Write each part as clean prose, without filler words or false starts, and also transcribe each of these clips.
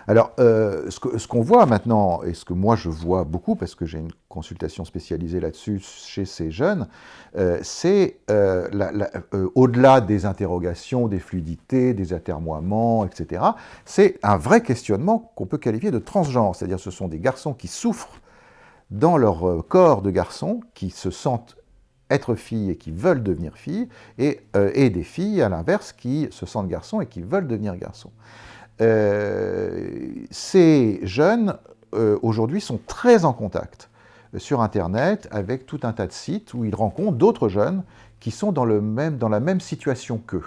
Alors, ce qu'on voit maintenant, et ce que moi je vois beaucoup, parce que j'ai une consultation spécialisée là-dessus chez ces jeunes, c'est au-delà des interrogations, des fluidités, des atermoiements, etc., c'est un vrai questionnement qu'on peut qualifier de transgenre, c'est-à-dire ce sont des garçons qui souffrent dans leur corps de garçons, qui se sentent être filles et qui veulent devenir filles, et des filles, à l'inverse, qui se sentent garçons et qui veulent devenir garçons. Ces jeunes, aujourd'hui, sont très en contact sur Internet avec tout un tas de sites où ils rencontrent d'autres jeunes qui sont dans la même situation qu'eux.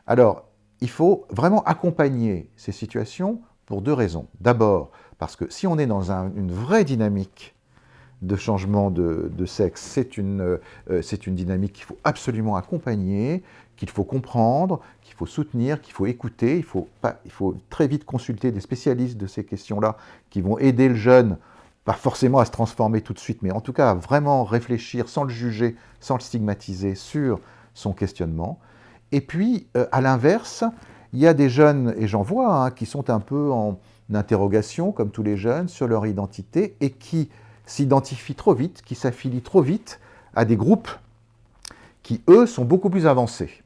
Alors, il faut vraiment accompagner ces situations pour deux raisons. D'abord, parce que si on est dans une vraie dynamique de changement de sexe, c'est une dynamique qu'il faut absolument accompagner, qu'il faut comprendre, qu'il faut soutenir, qu'il faut écouter. Il faut très vite consulter des spécialistes de ces questions-là qui vont aider le jeune, pas forcément à se transformer tout de suite, mais en tout cas à vraiment réfléchir sans le juger, sans le stigmatiser sur son questionnement. Et puis, à l'inverse, il y a des jeunes, et j'en vois, hein, qui sont un peu en interrogation, comme tous les jeunes, sur leur identité, et qui s'identifient trop vite, qui s'affilient trop vite à des groupes qui, eux, sont beaucoup plus avancés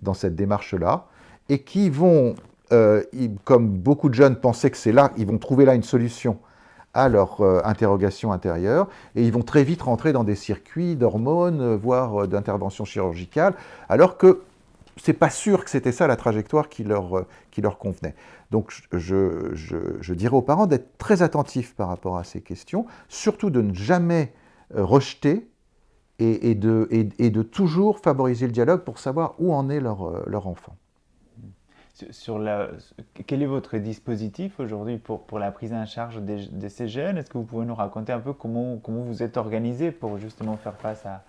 dans cette démarche-là, et qui vont, comme beaucoup de jeunes pensaient que c'est là, ils vont trouver là une solution à leur interrogation intérieure, et ils vont très vite rentrer dans des circuits d'hormones, voire d'interventions chirurgicales, alors que c'est pas sûr que c'était ça la trajectoire qui leur convenait. Donc je dirais aux parents d'être très attentifs par rapport à ces questions, surtout de ne jamais rejeter et de toujours favoriser le dialogue pour savoir où en est leur enfant. Quel est votre dispositif aujourd'hui pour la prise en charge de ces jeunes? Est-ce que vous pouvez nous raconter un peu comment vous êtes organisé pour justement faire face à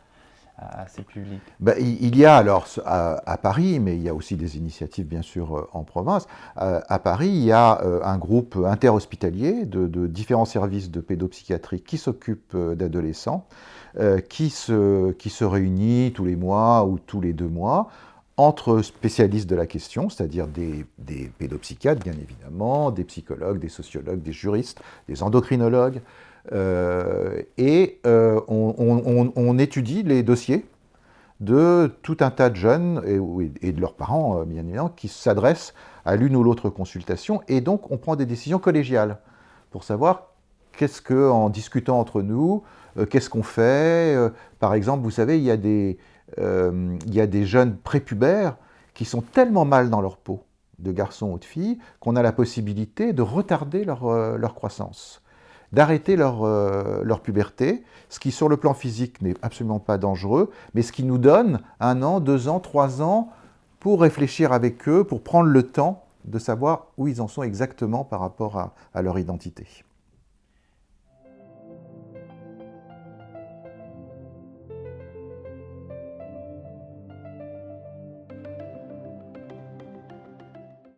ces publics? Ben, il y a alors à Paris, mais il y a aussi des initiatives bien sûr en province. À Paris, il y a un groupe interhospitalier de différents services de pédopsychiatrie qui s'occupent d'adolescents, qui se réunit tous les mois ou tous les 2 mois entre spécialistes de la question, c'est-à-dire des pédopsychiatres bien évidemment, des psychologues, des sociologues, des juristes, des endocrinologues, on étudie les dossiers de tout un tas de jeunes et de leurs parents, bien évidemment, qui s'adressent à l'une ou l'autre consultation, et donc on prend des décisions collégiales pour savoir en discutant entre nous, qu'est-ce qu'on fait. Par exemple, vous savez, il y a des jeunes prépubères qui sont tellement mal dans leur peau, de garçons ou de filles, qu'on a la possibilité de retarder leur croissance, d'arrêter leur puberté, ce qui sur le plan physique n'est absolument pas dangereux, mais ce qui nous donne 1 an, 2 ans, 3 ans pour réfléchir avec eux, pour prendre le temps de savoir où ils en sont exactement par rapport à leur identité.